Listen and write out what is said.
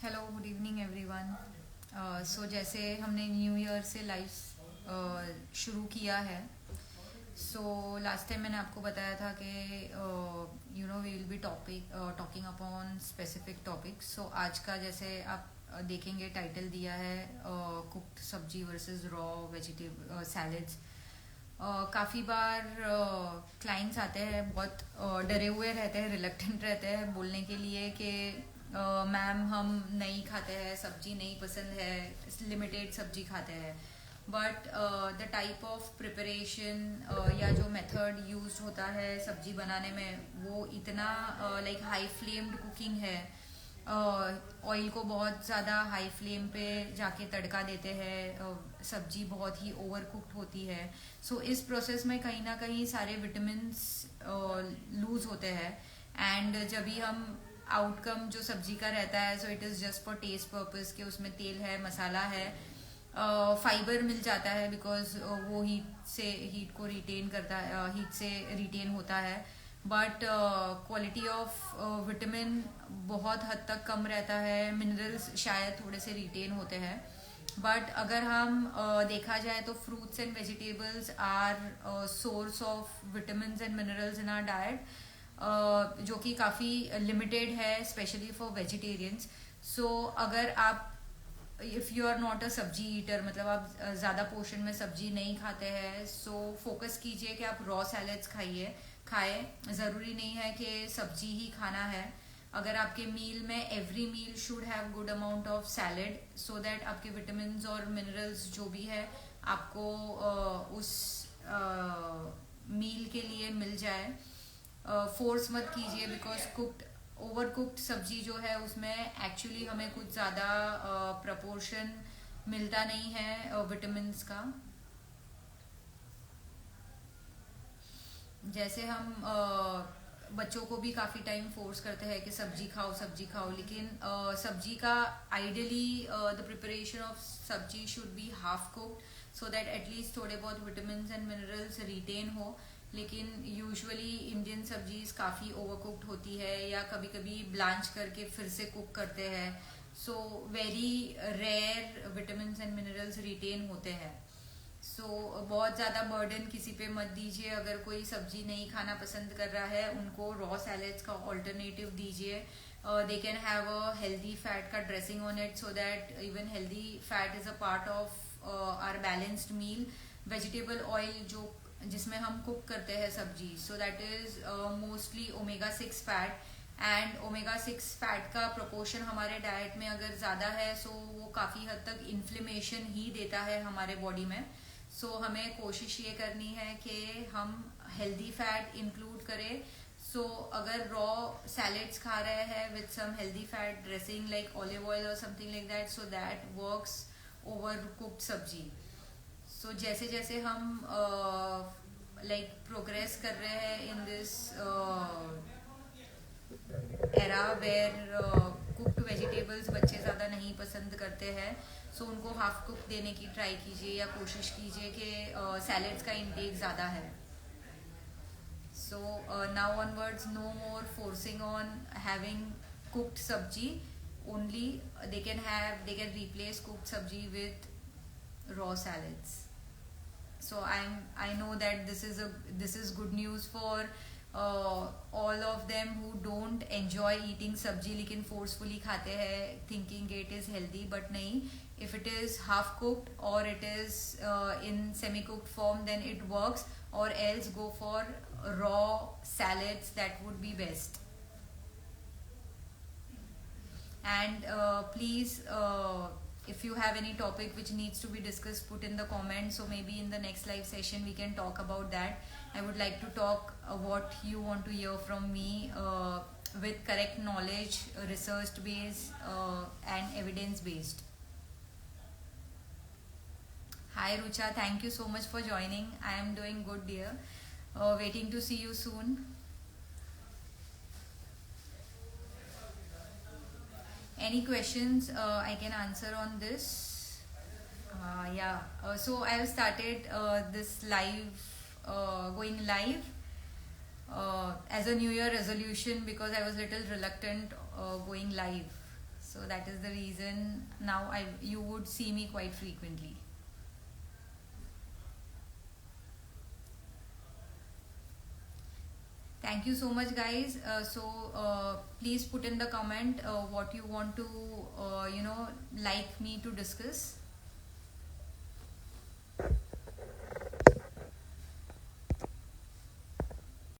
Hello good evening everyone. So जैसे हमने new year से लाइव शुरू किया है। सो लास्ट टाइम मैंने आपको बताया था कि we will be talking upon specific topics. So आज का जैसे आप देखेंगे टाइटल दिया है कुक्ड सब्जी वर्सेस रॉ वेजिटेबल सैलड्स। काफ़ी बार क्लाइंट्स आते हैं बहुत डरे हुए रहते हैं, रिलक्टेंट रहते हैं बोलने के लिए कि मैम हम नहीं खाते हैं, सब्जी नहीं पसंद है, लिमिटेड सब्जी खाते हैं। But the type of preparation या जो मेथड यूज होता है सब्जी बनाने में वो इतना लाइक हाई फ्लेम्ड कुकिंग है। ऑयल को बहुत ज़्यादा हाई फ्लेम पे जाके तड़का देते हैं, सब्जी बहुत ही ओवर कुक्ड होती है। सो इस प्रोसेस में कहीं ना कहीं सारे विटामिन्स लूज होते हैं। एंड जब भी हम आउटकम जो सब्जी का रहता है so it is just for taste purpose कि उसमें तेल है, मसाला है, फाइबर मिल जाता है बिकॉज वो हीट को रिटेन करता है, हीट से रिटेन होता है। बट क्वालिटी ऑफ विटामिन बहुत हद तक कम रहता है, मिनरल्स शायद थोड़े से रिटेन होते हैं। बट अगर हम देखा जाए तो fruits and vegetables are source of vitamins and minerals in our diet, जो कि काफ़ी लिमिटेड है स्पेशली फॉर वेजिटेरियंस। सो अगर आप if you are not a sabzi eater, मतलब आप ज़्यादा पोर्शन में सब्जी नहीं खाते हैं, सो फोकस कीजिए कि आप रॉ सैलड्स खाएं। ज़रूरी नहीं है कि सब्जी ही खाना है। अगर आपके मील में every meal should have good amount of salad so that आपके विटामिन्स और मिनरल्स जो भी है आपको उस मील के लिए मिल जाए। फोर्स मत कीजिए बिकॉज कुक्ड ओवर कुक्ड सब्जी जो है उसमें एक्चुअली हमें कुछ ज़्यादा प्रपोर्शन मिलता नहीं है विटामिन्स का। जैसे हम बच्चों को भी काफ़ी टाइम फोर्स करते हैं कि सब्जी खाओ सब्जी खाओ, लेकिन सब्जी का आइडियली द प्रिपरेशन ऑफ सब्जी should be half cooked so that at least थोड़े बहुत विटामिन्स एंड मिनरल्स रिटेन हो। लेकिन यूजुअली इंडियन सब्जीज काफ़ी ओवर कुक्ड होती है या कभी कभी ब्लांच करके फिर से कुक करते हैं। So very rare vitamins and minerals retain होते हैं। सो बहुत ज़्यादा बर्डन किसी पे मत दीजिए। अगर कोई सब्जी नहीं खाना पसंद कर रहा है उनको रॉ सैलेड्स का ऑल्टरनेटिव दीजिए। They can have a healthy fat का dressing on it so that even healthy fat is a part of our balanced meal. Vegetable oil जो जिसमें हम कुक करते हैं सब्जी, so that is mostly omega 6 fat. And omega 6 fat का proportion हमारे diet में अगर ज़्यादा है सो वो काफ़ी हद तक इन्फ्लेमेशन ही देता है हमारे बॉडी में। सो हमें कोशिश ये करनी है कि हम हेल्दी फैट इंक्लूड करें। सो अगर रॉ सैलेड्स खा रहे हैं with some healthy fat dressing like olive oil और something like that, so that works over cooked sabzi. So जैसे जैसे हम लाइक प्रोग्रेस कर रहे हैं in this era where cooked vegetables बच्चे ज़्यादा नहीं पसंद करते हैं, सो उनको हाफ कुक देने की ट्राई कीजिए या कोशिश कीजिए कि सैलेड्स का इंटेक ज़्यादा है। So now onwards no more forcing on having cooked sabzi, only they can replace cooked sabzi with raw salads. So I know that this is good news for all of them who don't enjoy eating sabji लेकिन forcefully खाते हैं thinking it is healthy, but नहीं, if it is half cooked or it is in semi cooked form then it works, or else go for raw salads, that would be best. And please if you have any topic which needs to be discussed, put in the comments, so maybe in the next live session we can talk about that. I would like to talk what you want to hear from me with correct knowledge, research based and evidence based. Hi Rucha, thank you so much for joining. I am doing good, dear. Waiting to see you soon. Any questions I can answer on this? Yeah, so I have started this going live as a new year resolution because I was little reluctant going live. So that is the reason now you would see me quite frequently. Thank you so much, guys. Please put in the comment what you want to like me to discuss.